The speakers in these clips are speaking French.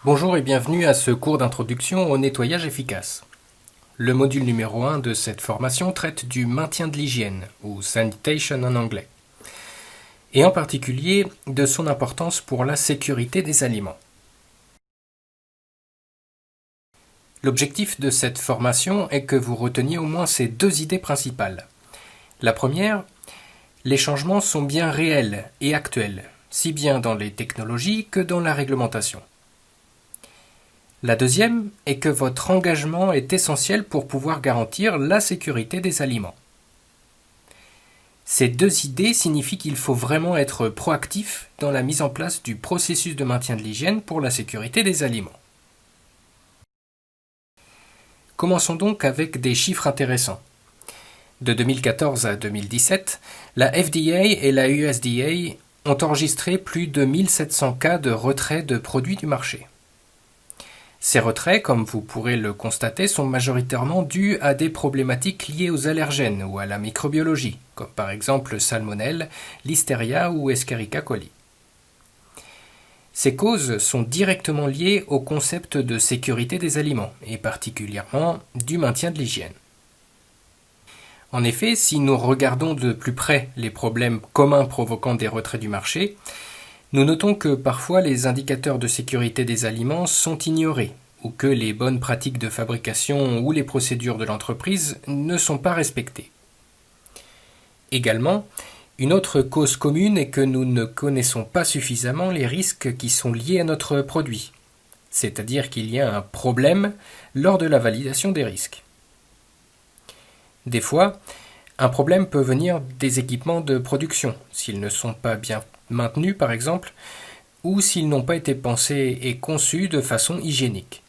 Bonjour et bienvenue à ce cours d'introduction au nettoyage efficace. Le module numéro 1 de cette formation traite du maintien de l'hygiène, ou sanitation en anglais, et en particulier de son importance pour la sécurité des aliments. L'objectif de cette formation est que vous reteniez au moins ces deux idées principales. La première, les changements sont bien réels et actuels, si bien dans les technologies que dans la réglementation. La deuxième est que votre engagement est essentiel pour pouvoir garantir la sécurité des aliments. Ces deux idées signifient qu'il faut vraiment être proactif dans la mise en place du processus de maintien de l'hygiène pour la sécurité des aliments. Commençons donc avec des chiffres intéressants. De 2014 à 2017, la FDA et la USDA ont enregistré plus de 1700 cas de retrait de produits du marché. Ces retraits, comme vous pourrez le constater, sont majoritairement dus à des problématiques liées aux allergènes ou à la microbiologie, comme par exemple Salmonelle, Listeria ou Escherichia coli. Ces causes sont directement liées au concept de sécurité des aliments, et particulièrement du maintien de l'hygiène. En effet, si nous regardons de plus près les problèmes communs provoquant des retraits du marché, nous notons que parfois les indicateurs de sécurité des aliments sont ignorés ou que les bonnes pratiques de fabrication ou les procédures de l'entreprise ne sont pas respectées. Également, une autre cause commune est que nous ne connaissons pas suffisamment les risques qui sont liés à notre produit, c'est-à-dire qu'il y a un problème lors de la validation des risques. Des fois, un problème peut venir des équipements de production, s'ils ne sont pas bien maintenus par exemple, ou s'ils n'ont pas été pensés et conçus de façon hygiénique.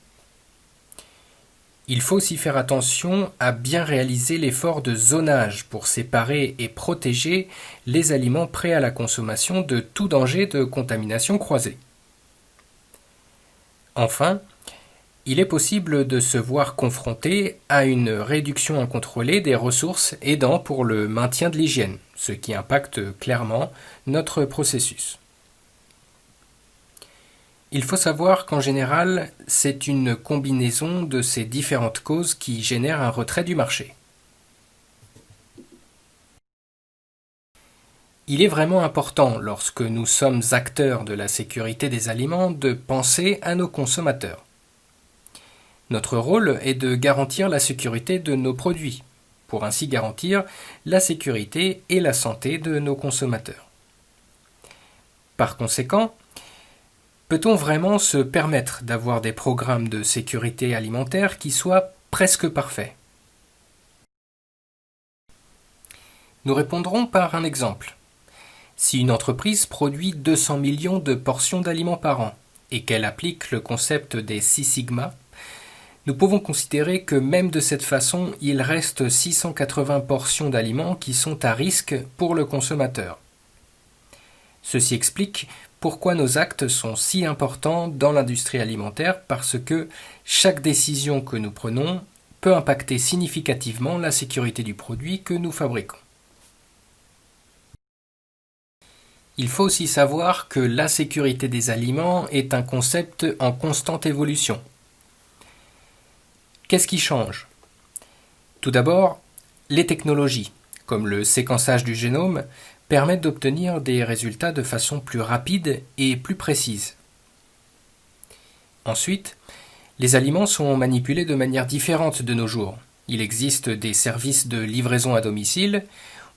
Il faut aussi faire attention à bien réaliser l'effort de zonage pour séparer et protéger les aliments prêts à la consommation de tout danger de contamination croisée. Enfin, il est possible de se voir confronté à une réduction incontrôlée des ressources aidant pour le maintien de l'hygiène, ce qui impacte clairement notre processus. Il faut savoir qu'en général, c'est une combinaison de ces différentes causes qui génère un retrait du marché. Il est vraiment important, lorsque nous sommes acteurs de la sécurité des aliments, de penser à nos consommateurs. Notre rôle est de garantir la sécurité de nos produits, pour ainsi garantir la sécurité et la santé de nos consommateurs. Par conséquent, peut-on vraiment se permettre d'avoir des programmes de sécurité alimentaire qui soient presque parfaits? Nous répondrons par un exemple. Si une entreprise produit 200 millions de portions d'aliments par an et qu'elle applique le concept des 6 sigma, nous pouvons considérer que même de cette façon, il reste 680 portions d'aliments qui sont à risque pour le consommateur. Ceci explique pourquoi nos actes sont si importants dans l'industrie alimentaire, parce que chaque décision que nous prenons peut impacter significativement la sécurité du produit que nous fabriquons. Il faut aussi savoir que la sécurité des aliments est un concept en constante évolution. Qu'est-ce qui change? Tout d'abord, les technologies, comme le séquençage du génome, permettent d'obtenir des résultats de façon plus rapide et plus précise. Ensuite, les aliments sont manipulés de manière différente de nos jours. Il existe des services de livraison à domicile,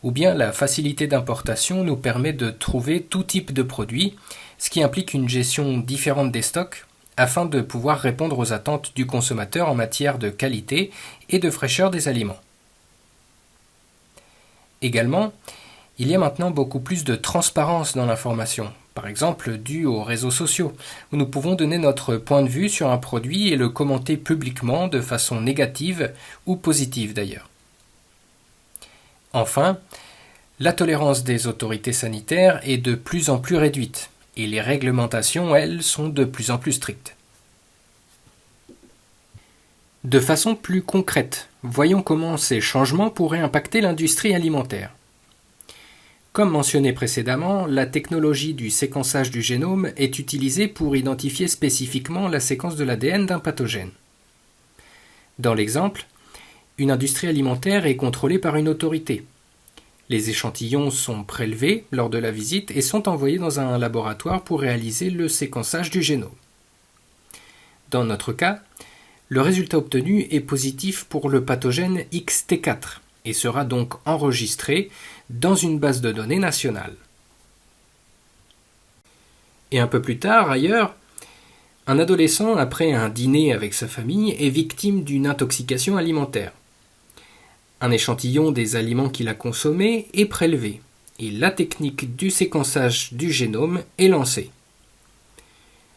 ou bien la facilité d'importation nous permet de trouver tout type de produits, ce qui implique une gestion différente des stocks, afin de pouvoir répondre aux attentes du consommateur en matière de qualité et de fraîcheur des aliments. Également, il y a maintenant beaucoup plus de transparence dans l'information, par exemple dû aux réseaux sociaux, où nous pouvons donner notre point de vue sur un produit et le commenter publiquement de façon négative ou positive d'ailleurs. Enfin, la tolérance des autorités sanitaires est de plus en plus réduite, et les réglementations, elles, sont de plus en plus strictes. De façon plus concrète, voyons comment ces changements pourraient impacter l'industrie alimentaire. Comme mentionné précédemment, la technologie du séquençage du génome est utilisée pour identifier spécifiquement la séquence de l'ADN d'un pathogène. Dans l'exemple, une industrie alimentaire est contrôlée par une autorité. Les échantillons sont prélevés lors de la visite et sont envoyés dans un laboratoire pour réaliser le séquençage du génome. Dans notre cas, le résultat obtenu est positif pour le pathogène XT4 et sera donc enregistré dans une base de données nationale. Et un peu plus tard, ailleurs, un adolescent, après un dîner avec sa famille, est victime d'une intoxication alimentaire. Un échantillon des aliments qu'il a consommés est prélevé, et la technique du séquençage du génome est lancée.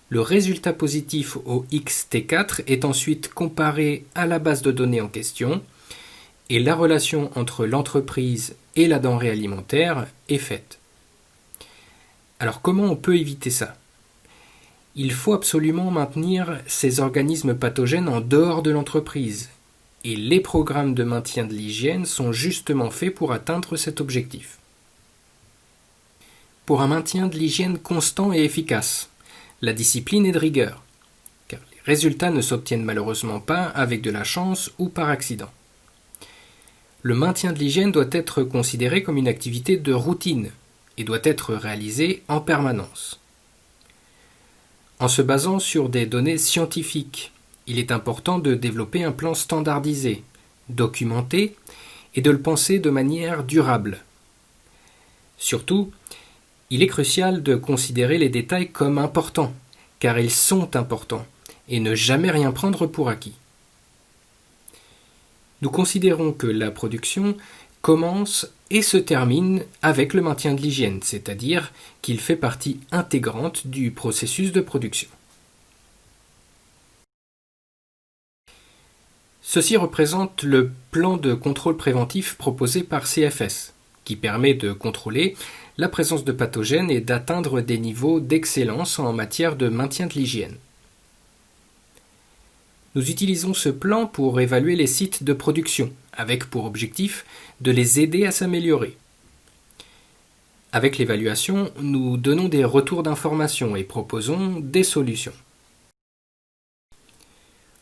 Le résultat positif au XT4 est ensuite comparé à la base de données en question, et la relation entre l'entreprise et la denrée alimentaire est faite. Alors comment on peut éviter ça ? Il faut absolument maintenir ces organismes pathogènes en dehors de l'entreprise, et les programmes de maintien de l'hygiène sont justement faits pour atteindre cet objectif. Pour un maintien de l'hygiène constant et efficace, la discipline est de rigueur, car les résultats ne s'obtiennent malheureusement pas avec de la chance ou par accident. Le maintien de l'hygiène doit être considéré comme une activité de routine et doit être réalisé en permanence. En se basant sur des données scientifiques, il est important de développer un plan standardisé, documenté et de le penser de manière durable. Surtout, il est crucial de considérer les détails comme importants, car ils sont importants, et ne jamais rien prendre pour acquis. Nous considérons que la production commence et se termine avec le maintien de l'hygiène, c'est-à-dire qu'il fait partie intégrante du processus de production. Ceci représente le plan de contrôle préventif proposé par CFS, qui permet de contrôler la présence de pathogènes et d'atteindre des niveaux d'excellence en matière de maintien de l'hygiène. Nous utilisons ce plan pour évaluer les sites de production, avec pour objectif de les aider à s'améliorer. Avec l'évaluation, nous donnons des retours d'informations et proposons des solutions.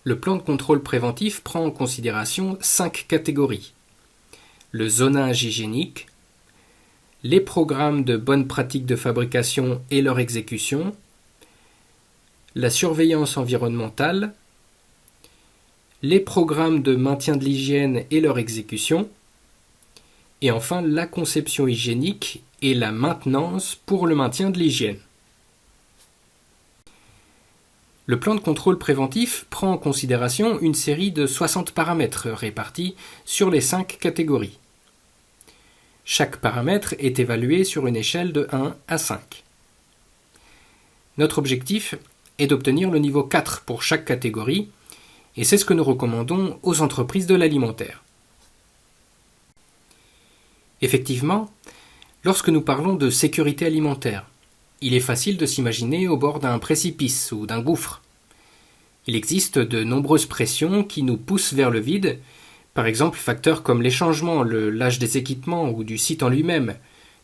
Le plan de contrôle préventif prend en considération 5 catégories. Le zonage hygiénique, les programmes de bonnes pratiques de fabrication et leur exécution, la surveillance environnementale, les programmes de maintien de l'hygiène et leur exécution, et enfin la conception hygiénique et la maintenance pour le maintien de l'hygiène. Le plan de contrôle préventif prend en considération une série de 60 paramètres répartis sur les 5 catégories. Chaque paramètre est évalué sur une échelle de 1 à 5. Notre objectif est d'obtenir le niveau 4 pour chaque catégorie, et c'est ce que nous recommandons aux entreprises de l'alimentaire. Effectivement, lorsque nous parlons de sécurité alimentaire, il est facile de s'imaginer au bord d'un précipice ou d'un gouffre. Il existe de nombreuses pressions qui nous poussent vers le vide, par exemple facteurs comme les changements, l'âge des équipements ou du site en lui-même,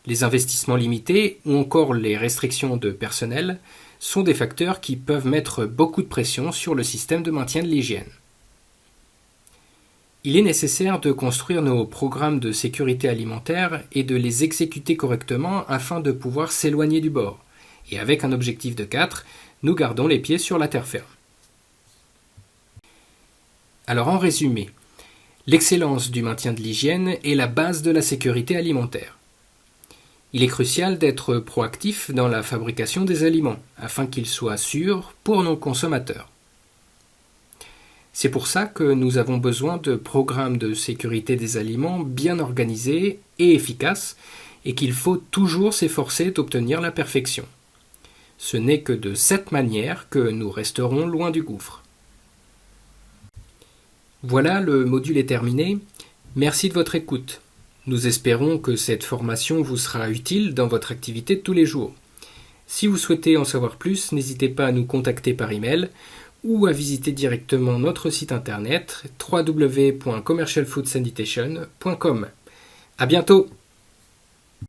les investissements limités ou encore les restrictions de personnel sont des facteurs qui peuvent mettre beaucoup de pression sur le système de maintien de l'hygiène. Il est nécessaire de construire nos programmes de sécurité alimentaire et de les exécuter correctement afin de pouvoir s'éloigner du bord. Et avec un objectif de 4, nous gardons les pieds sur la terre ferme. Alors en résumé, l'excellence du maintien de l'hygiène est la base de la sécurité alimentaire. Il est crucial d'être proactif dans la fabrication des aliments, afin qu'ils soient sûrs pour nos consommateurs. C'est pour ça que nous avons besoin de programmes de sécurité des aliments bien organisés et efficaces, et qu'il faut toujours s'efforcer d'obtenir la perfection. Ce n'est que de cette manière que nous resterons loin du gouffre. Voilà, le module est terminé. Merci de votre écoute. Nous espérons que cette formation vous sera utile dans votre activité de tous les jours. Si vous souhaitez en savoir plus, n'hésitez pas à nous contacter par email ou à visiter directement notre site internet www.commercialfoodsanitation.com. À bientôt!